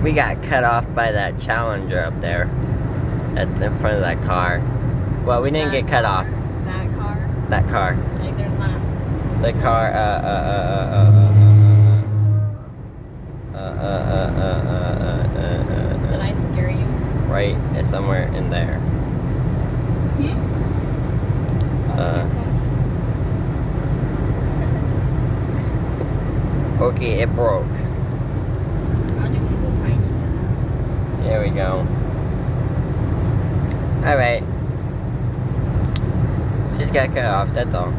We got cut off by that Challenger up there. That's in front of that car. Well, we didn't get cut off. That car? That car. Like there's not... The car, Did I scare you? right, it's somewhere in there. Okay, it broke. How do people find each other? There we go. Alright. Just got cut off, that's all.